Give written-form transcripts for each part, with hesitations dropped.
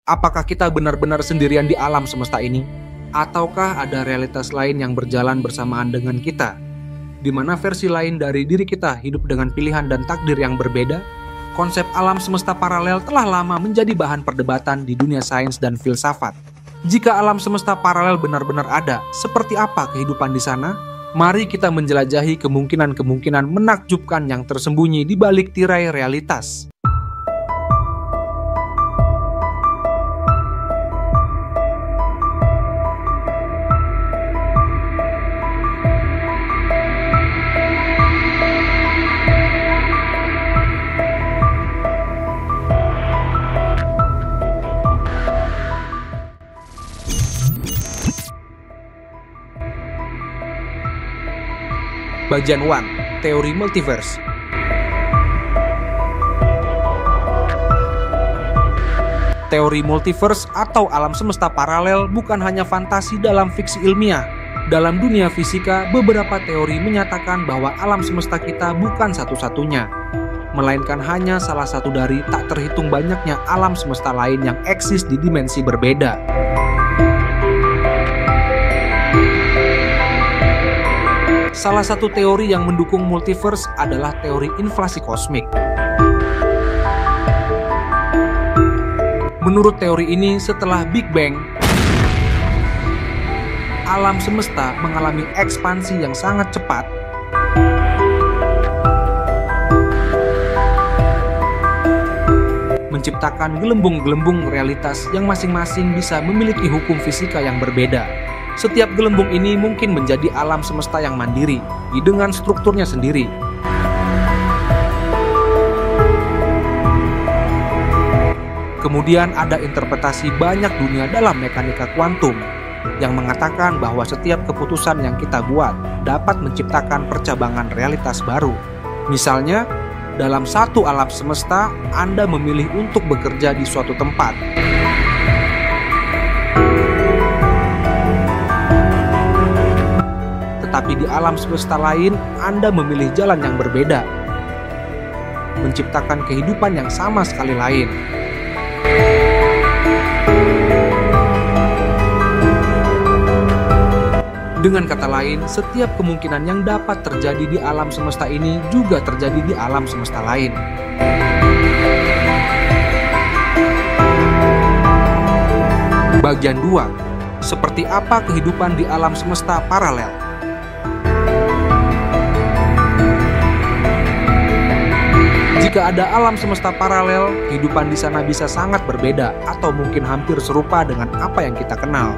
Apakah kita benar-benar sendirian di alam semesta ini? Ataukah ada realitas lain yang berjalan bersamaan dengan kita? Di mana versi lain dari diri kita hidup dengan pilihan dan takdir yang berbeda? Konsep alam semesta paralel telah lama menjadi bahan perdebatan di dunia sains dan filsafat. Jika alam semesta paralel benar-benar ada, seperti apa kehidupan di sana? Mari kita menjelajahi kemungkinan-kemungkinan menakjubkan yang tersembunyi di balik tirai realitas. Bagian 1. Teori Multiverse. Teori multiverse atau alam semesta paralel bukan hanya fantasi dalam fiksi ilmiah. Dalam dunia fisika, beberapa teori menyatakan bahwa alam semesta kita bukan satu-satunya, melainkan hanya salah satu dari tak terhitung banyaknya alam semesta lain yang eksis di dimensi berbeda. Salah satu teori yang mendukung multiverse adalah teori inflasi kosmik. Menurut teori ini, setelah Big Bang, alam semesta mengalami ekspansi yang sangat cepat. Menciptakan gelembung-gelembung realitas yang masing-masing bisa memiliki hukum fisika yang berbeda. Setiap gelembung ini mungkin menjadi alam semesta yang mandiri, dengan strukturnya sendiri. Kemudian ada interpretasi banyak dunia dalam mekanika kuantum yang mengatakan bahwa setiap keputusan yang kita buat dapat menciptakan percabangan realitas baru. Misalnya, dalam satu alam semesta, Anda memilih untuk bekerja di suatu tempat. Tetapi di alam semesta lain, Anda memilih jalan yang berbeda, menciptakan kehidupan yang sama sekali lain. Dengan kata lain, setiap kemungkinan yang dapat terjadi di alam semesta ini juga terjadi di alam semesta lain. Bagian 2. Seperti apa kehidupan di alam semesta paralel? Jika ada alam semesta paralel, kehidupan di sana bisa sangat berbeda atau mungkin hampir serupa dengan apa yang kita kenal.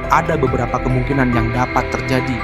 Ada beberapa kemungkinan yang dapat terjadi.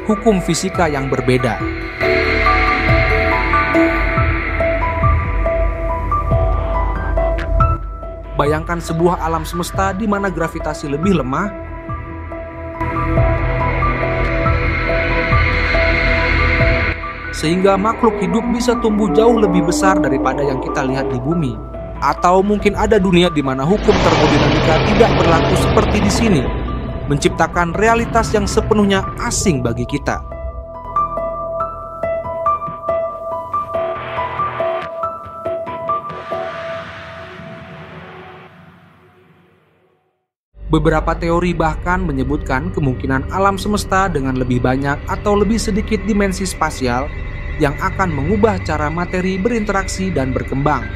Hukum fisika yang berbeda. Bayangkan sebuah alam semesta di mana gravitasi lebih lemah, sehingga makhluk hidup bisa tumbuh jauh lebih besar daripada yang kita lihat di bumi. Atau mungkin ada dunia di mana hukum termodinamika tidak berlaku seperti di sini, menciptakan realitas yang sepenuhnya asing bagi kita. Beberapa teori bahkan menyebutkan kemungkinan alam semesta dengan lebih banyak atau lebih sedikit dimensi spasial yang akan mengubah cara materi berinteraksi dan berkembang.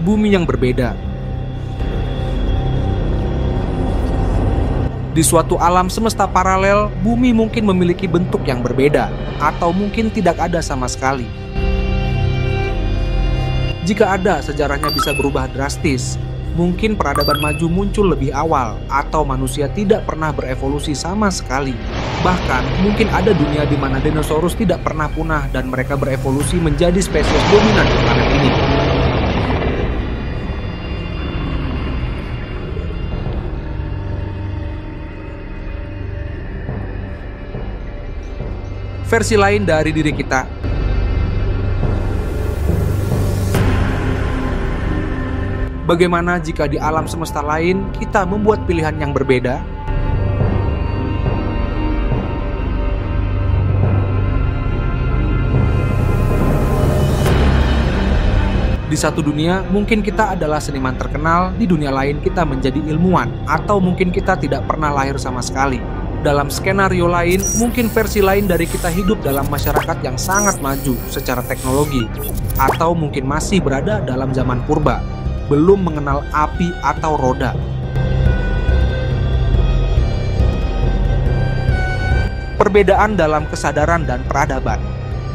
Bumi yang berbeda. Di suatu alam semesta paralel, bumi mungkin memiliki bentuk yang berbeda, atau mungkin tidak ada sama sekali. Jika ada, sejarahnya bisa berubah drastis. Mungkin peradaban maju muncul lebih awal, atau manusia tidak pernah berevolusi sama sekali. Bahkan, mungkin ada dunia di mana dinosaurus tidak pernah punah dan mereka berevolusi menjadi spesies dominan di planet ini. versi lain dari diri kita. Bagaimana jika di alam semesta lain kita membuat pilihan yang berbeda? Di satu dunia, mungkin kita adalah seniman terkenal, di dunia lain kita menjadi ilmuwan, atau mungkin kita tidak pernah lahir sama sekali. Dalam skenario lain, mungkin versi lain dari kita hidup dalam masyarakat yang sangat maju secara teknologi, atau mungkin masih berada dalam zaman purba, belum mengenal api atau roda. Perbedaan dalam kesadaran dan peradaban.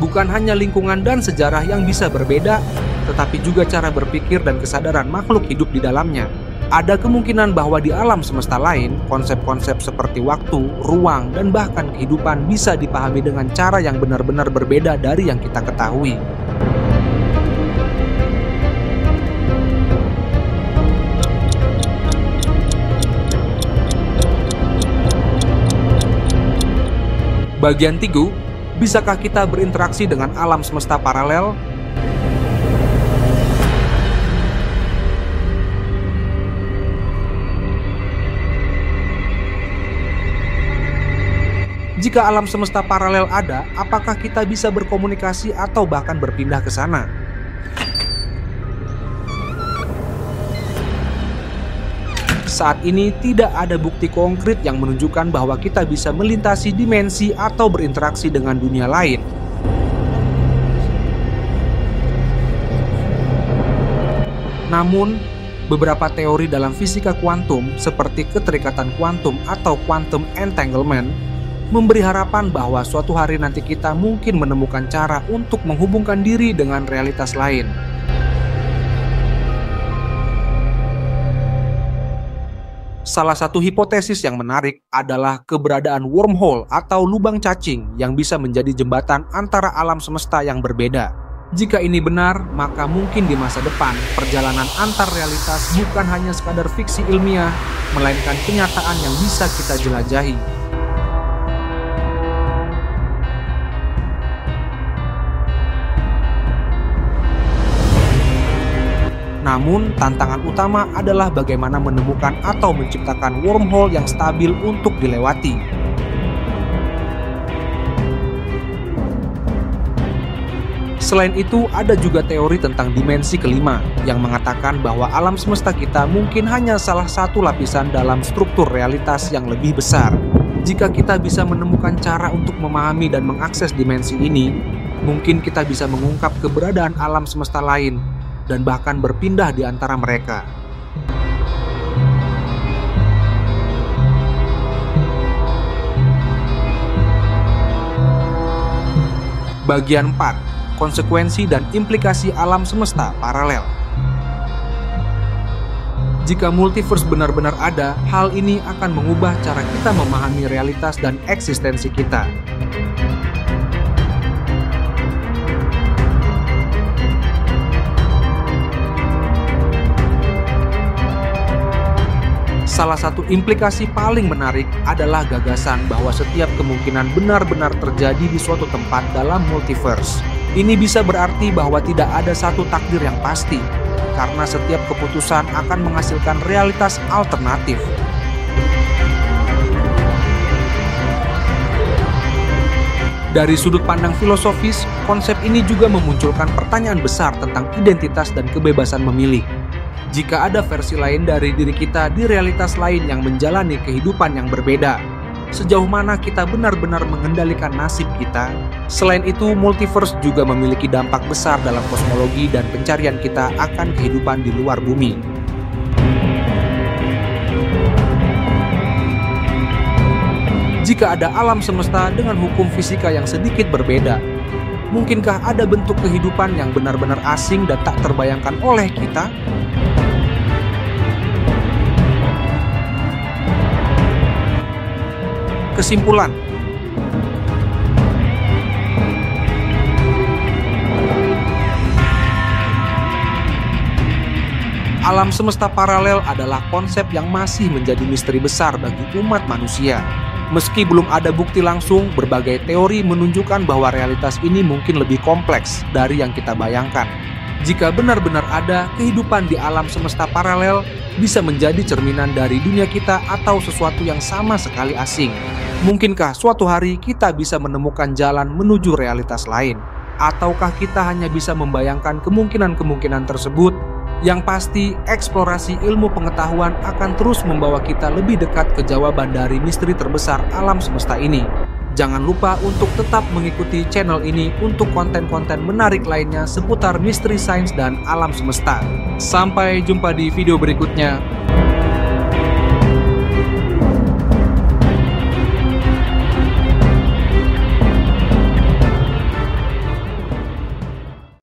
Bukan hanya lingkungan dan sejarah yang bisa berbeda, tetapi juga cara berpikir dan kesadaran makhluk hidup di dalamnya. Ada kemungkinan bahwa di alam semesta lain, konsep-konsep seperti waktu, ruang, dan bahkan kehidupan bisa dipahami dengan cara yang benar-benar berbeda dari yang kita ketahui. Bagian 3, bisakah kita berinteraksi dengan alam semesta paralel? Jika alam semesta paralel ada, apakah kita bisa berkomunikasi atau bahkan berpindah ke sana? Saat ini tidak ada bukti konkret yang menunjukkan bahwa kita bisa melintasi dimensi atau berinteraksi dengan dunia lain. Namun, beberapa teori dalam fisika kuantum seperti keterikatan kuantum atau quantum entanglement memberi harapan bahwa suatu hari nanti kita mungkin menemukan cara untuk menghubungkan diri dengan realitas lain. Salah satu hipotesis yang menarik adalah keberadaan wormhole atau lubang cacing yang bisa menjadi jembatan antara alam semesta yang berbeda. Jika ini benar, maka mungkin di masa depan perjalanan antar realitas bukan hanya sekadar fiksi ilmiah, melainkan kenyataan yang bisa kita jelajahi. Namun, tantangan utama adalah bagaimana menemukan atau menciptakan wormhole yang stabil untuk dilewati. Selain itu, ada juga teori tentang dimensi kelima yang mengatakan bahwa alam semesta kita mungkin hanya salah satu lapisan dalam struktur realitas yang lebih besar. Jika kita bisa menemukan cara untuk memahami dan mengakses dimensi ini, mungkin kita bisa mengungkap keberadaan alam semesta lain dan bahkan berpindah di antara mereka. Bagian 4. Konsekuensi dan implikasi alam semesta paralel. Jika multiverse benar-benar ada, hal ini akan mengubah cara kita memahami realitas dan eksistensi kita. Salah satu implikasi paling menarik adalah gagasan bahwa setiap kemungkinan benar-benar terjadi di suatu tempat dalam multiverse. Ini bisa berarti bahwa tidak ada satu takdir yang pasti, karena setiap keputusan akan menghasilkan realitas alternatif. Dari sudut pandang filosofis, konsep ini juga memunculkan pertanyaan besar tentang identitas dan kebebasan memilih. Jika ada versi lain dari diri kita di realitas lain yang menjalani kehidupan yang berbeda, sejauh mana kita benar-benar mengendalikan nasib kita? Selain itu, multiverse juga memiliki dampak besar dalam kosmologi dan pencarian kita akan kehidupan di luar bumi. Jika ada alam semesta dengan hukum fisika yang sedikit berbeda, mungkinkah ada bentuk kehidupan yang benar-benar asing dan tak terbayangkan oleh kita? Kesimpulan, alam semesta paralel adalah konsep yang masih menjadi misteri besar bagi umat manusia. Meski belum ada bukti langsung, berbagai teori menunjukkan bahwa realitas ini mungkin lebih kompleks dari yang kita bayangkan. Jika benar-benar ada, kehidupan di alam semesta paralel bisa menjadi cerminan dari dunia kita atau sesuatu yang sama sekali asing. Mungkinkah suatu hari kita bisa menemukan jalan menuju realitas lain? Ataukah kita hanya bisa membayangkan kemungkinan-kemungkinan tersebut? Yang pasti, eksplorasi ilmu pengetahuan akan terus membawa kita lebih dekat ke jawaban dari misteri terbesar alam semesta ini. Jangan lupa untuk tetap mengikuti channel ini untuk konten-konten menarik lainnya seputar misteri sains dan alam semesta. Sampai jumpa di video berikutnya.